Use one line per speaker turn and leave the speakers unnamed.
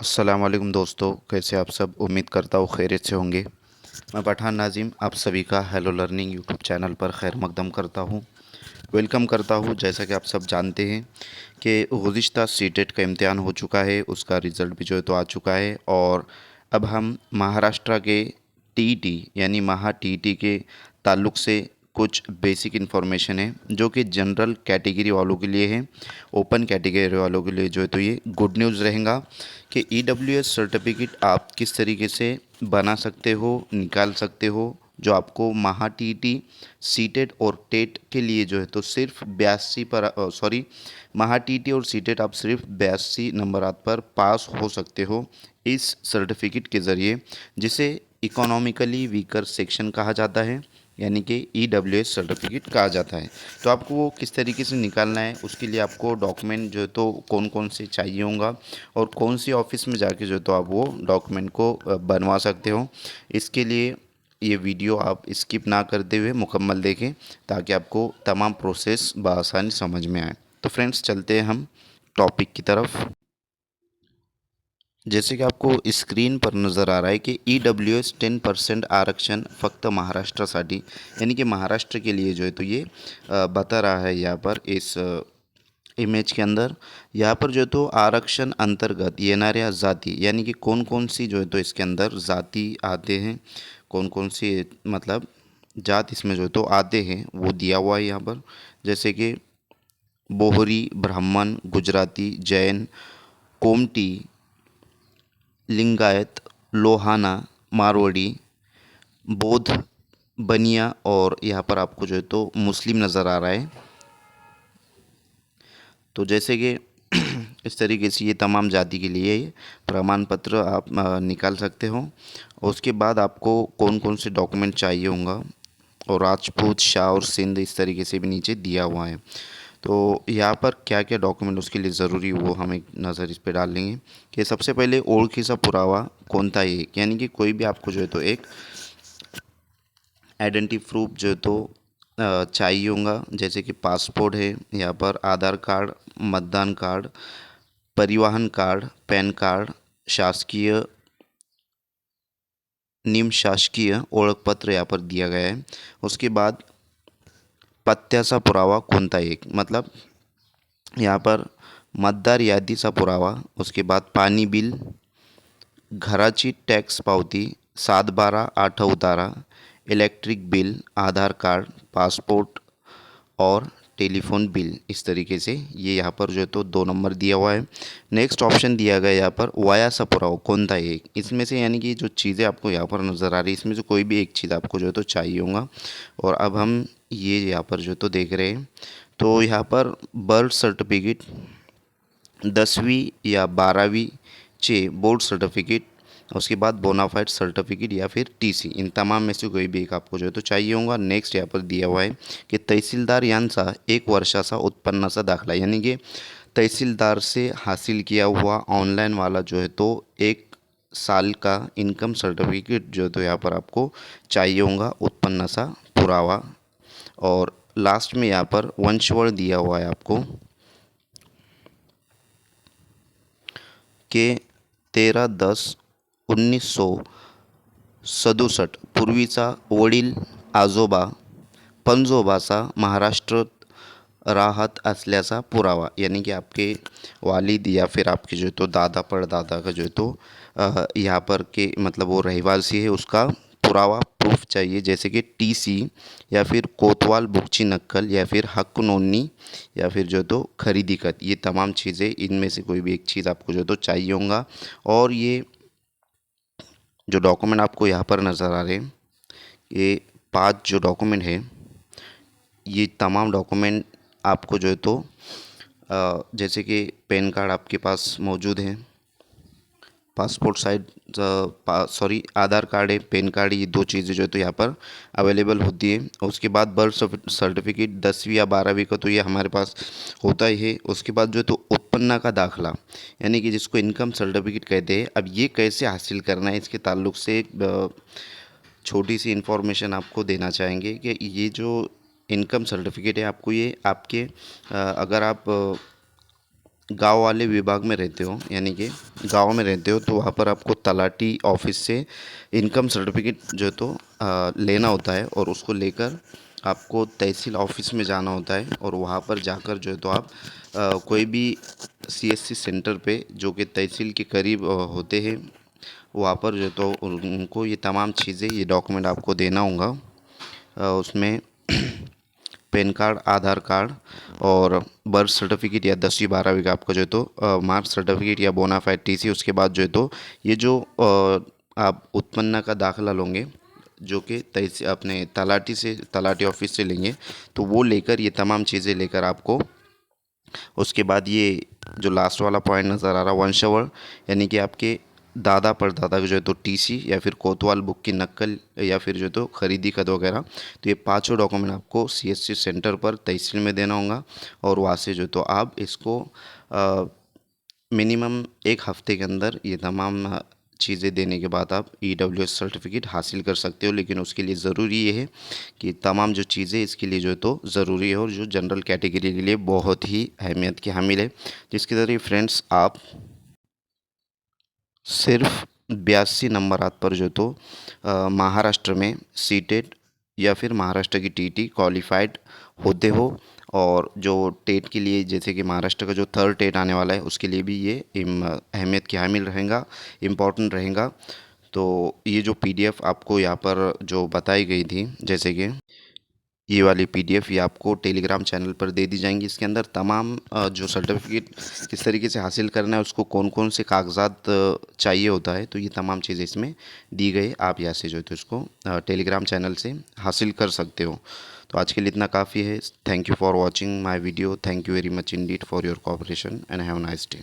अस्सलाम वालेकुम दोस्तों, कैसे आप सब। उम्मीद करता हूँ खैरियत से होंगे। मैं पठान नाजिम आप सभी का हेलो लर्निंग यूट्यूब चैनल पर खैर मकदम करता हूँ, वेलकम करता हूँ। जैसा कि आप सब जानते हैं कि गुज़िश्ता सीटेट का इम्तिहान हो चुका है, उसका रिज़ल्ट भी जो है तो आ चुका है। और अब हम महाराष्ट्र के टीईटी यानी महा टीईटी के ताल्लुक़ से कुछ बेसिक इन्फॉर्मेशन है जो कि जनरल कैटेगरी वालों के लिए है। ओपन कैटेगरी वालों के लिए जो है तो ये गुड न्यूज़ रहेगा कि ईडब्ल्यूएस सर्टिफिकेट आप किस तरीके से बना सकते हो, निकाल सकते हो। जो आपको महा टीईटी सीटेट और टेट के लिए जो है तो सिर्फ 82 पर महा टीईटी और सीटेट आप सिर्फ 82 नंबरात पर पास हो सकते हो इस सर्टिफिकेट के ज़रिए, जिसे इकोनॉमिकली वीकर सेक्शन कहा जाता है, यानी कि ईडब्ल्यूएस सर्टिफिकेट कहा जाता है। तो आपको वो किस तरीके से निकालना है, उसके लिए आपको डॉक्यूमेंट जो है तो कौन कौन से चाहिए होगा और कौन सी ऑफ़िस में जाके जो है तो आप वो डॉक्यूमेंट को बनवा सकते हो। इसके लिए ये वीडियो आप स्किप ना करते हुए मुकम्मल देखें ताकि आपको तमाम प्रोसेस बआसानी समझ में आए। तो फ्रेंड्स, चलते हैं हम टॉपिक की तरफ। जैसे कि आपको स्क्रीन पर नज़र आ रहा है कि ईडब्ल्यूएस 10% आरक्षण फक्त महाराष्ट्रासाठी, यानी कि महाराष्ट्र के लिए जो है तो ये बता रहा है यहाँ पर इस इमेज के अंदर। यहाँ पर जो है तो आरक्षण अंतर्गत येणाऱ्या जाति, यानी कि कौन कौन सी जो है तो इसके अंदर जाति आते हैं, कौन कौन सी मतलब जात इसमें जो है तो आते हैं वो दिया हुआ है यहाँ पर। जैसे कि बोहरी, ब्राह्मण, गुजराती, जैन, कोमटी, लिंगायत, लोहाना, मारवाड़ी, बौद्ध, बनिया और यहाँ पर आपको जो है तो मुस्लिम नज़र आ रहा है। तो जैसे कि इस तरीके से ये तमाम जाति के लिए ये प्रमाण पत्र आप निकाल सकते हो। और उसके बाद आपको कौन कौन से डॉक्यूमेंट चाहिए होंगे, और राजपूत, शाह और सिंध इस तरीके से भी नीचे दिया हुआ है। तो यहाँ पर क्या क्या डॉक्यूमेंट उसके लिए ज़रूरी वो हम एक नज़र इस पर डाल लेंगे कि सबसे पहले ओळखीचा पुरावा कोणता एक, यानी कि कोई भी आपको जो है तो एक आइडेंटिटी प्रूफ जो है तो चाहिए होगा। जैसे कि पासपोर्ट है, यहाँ पर आधार कार्ड, मतदान कार्ड, परिवहन कार्ड, पैन कार्ड, शासकीय, निम शासकीय ओळखपत्र यहाँ पर दिया गया है। उसके बाद पत्त्याचा पुरावा कोणता एक, मतलब यहाँ पर मतदार यादीचा पुरावा, उसके बाद पाणी बिल, घराची टॅक्स पावती, 7/12 आठवतारा, इलेक्ट्रिक बिल, आधार कार्ड, पासपोर्ट और टेलीफोन बिल। इस तरीके से ये यहाँ पर जो है तो 2 नंबर दिया हुआ है। नेक्स्ट ऑप्शन दिया गया यहाँ पर वयाचा पुरावा कोणता एक, इसमें से यानी कि जो चीज़ें आपको यहाँ पर नज़र आ रही है इसमें से कोई भी एक चीज़ आपको जो है तो चाहिए होगा। और अब हम ये यहाँ पर जो तो देख रहे हैं, तो यहाँ पर बर्थ सर्टिफिकेट, 10वीं या 12वीं चे बोर्ड सर्टिफिकेट, उसके बाद बोनाफाइड सर्टिफिकेट या फिर टीसी, इन तमाम में से कोई भी एक आपको जो है तो चाहिए होगा। नेक्स्ट यहाँ पर दिया हुआ है कि तहसीलदार यांचा 1 वर्षाचा उत्पन्नाचा दाखला, यानी कि तहसीलदार से हासिल किया हुआ ऑनलाइन वाला जो है तो 1 साल का इनकम सर्टिफिकेट जो है तो यहाँ पर आपको चाहिए होगा, उत्पन्नाचा पुरावा। और लास्ट में यहाँ पर वंशवळ दिया हुआ है आपको के 13/10/1967 पूर्वीचा वडील आजोबा पणजोबाचा महाराष्ट्रात राहत असल्याचा पुरावा, यानी कि आपके वालिद या फिर आपके जो है तो दादा परदादा का जो है तो यहाँ पर के मतलब वो रहवासी है उसका पुरावा प्रूफ चाहिए। जैसे कि टीसी या फिर कोतवाल बुकची नक्कल या फिर हक नोंदणी या फिर जो है तो खरीदी खत, ये तमाम चीज़ें इनमें से कोई भी एक चीज़ आपको जो है तो चाहिए होगा। और ये जो डॉक्यूमेंट आपको यहाँ पर नज़र आ रहे हैं, ये 5 जो डॉक्यूमेंट है, ये तमाम डॉक्यूमेंट आपको जो है तो जैसे कि पैन कार्ड आपके पास मौजूद है, पासपोर्ट साइज आधार कार्ड है, पैन कार्ड, ये 2 चीज़ें जो है तो यहाँ पर अवेलेबल होती है। और उसके बाद बर्थ सर्टिफिकेट 10वीं या 12वीं का तो ये हमारे पास होता ही है। उसके बाद जो है तो उत्पन्न का दाखला, यानी कि जिसको इनकम सर्टिफिकेट कहते हैं। अब ये कैसे हासिल करना है, इसके ताल्लुक से एक छोटी सी इन्फॉर्मेशन आपको देना चाहेंगे कि ये जो इनकम सर्टिफिकेट है आपको ये आपके अगर आप गांव वाले विभाग में रहते हो, यानी कि गांव में रहते हो तो वहाँ पर आपको तलाटी ऑफिस से इनकम सर्टिफिकेट जो है तो लेना होता है, और उसको लेकर आपको तहसील ऑफिस में जाना होता है, और वहाँ पर जाकर जो है तो आप कोई भी सीएससी सेंटर पे जो कि तहसील के करीब होते हैं, वहाँ पर जो है तो उनको ये तमाम चीज़ें, ये डॉक्यूमेंट आपको देना होगा। उसमें पैन कार्ड, आधार कार्ड और बर्थ सर्टिफिकेट या 10वीं 12वीं का आपका जो है तो मार्क सर्टिफिकेट या बोनाफाइड टीसी। उसके बाद जो है तो ये जो आप उत्पन्न का दाखिला लोगे, जो कि तहसील अपने तलाटी से, तलाटी ऑफिस से लेंगे, तो वो लेकर, ये तमाम चीज़ें लेकर आपको, उसके बाद ये जो लास्ट वाला पॉइंट नज़र आ रहा है वंशावळ, यानी कि आपके दादा परदादा का जो है तो टीसी या फिर कोतवाल बुक की नकल या फिर जो है तो खरीदी खत वगैरह, तो ये पांचों डॉक्यूमेंट आपको सीएससी सेंटर पर तहसील में देना होगा, और वहाँ से जो है तो आप इसको मिनिमम एक हफ्ते के अंदर ये तमाम चीज़ें देने के बाद आप ईडब्ल्यूएस सर्टिफिकेट हासिल कर सकते हो। लेकिन उसके लिए ज़रूरी ये है कि तमाम जो चीज़ें इसके लिए जो है तो ज़रूरी है, और जो जनरल कैटेगरी के लिए बहुत ही अहमियत की हामिल है, जिसके ज़रिए फ्रेंड्स आप सिर्फ 82 नंबरात पर जो तो महाराष्ट्र में सीटेट या फिर महाराष्ट्र की टीटी क्वालिफाइड होते हो, और जो टेट के लिए, जैसे कि महाराष्ट्र का जो थर्ड टेट आने वाला है, उसके लिए भी ये अहमियत की हामिल रहेगा, इम्पोर्टेंट रहेगा। तो ये जो पीडीएफ आपको यहाँ पर जो बताई गई थी, जैसे कि ये वाली पीडीएफ, ये आपको टेलीग्राम चैनल पर दे दी जाएंगी। इसके अंदर तमाम जो सर्टिफिकेट किस तरीके से हासिल करना है, उसको कौन कौन से कागजात चाहिए होता है, तो ये तमाम चीज़ें इसमें दी गई। आप यहाँ से जो है तो इसको टेलीग्राम चैनल से हासिल कर सकते हो। तो आज के लिए इतना काफ़ी है। Thank you for watching my video. Thank you very much Indeed for your cooperation and have a nice day.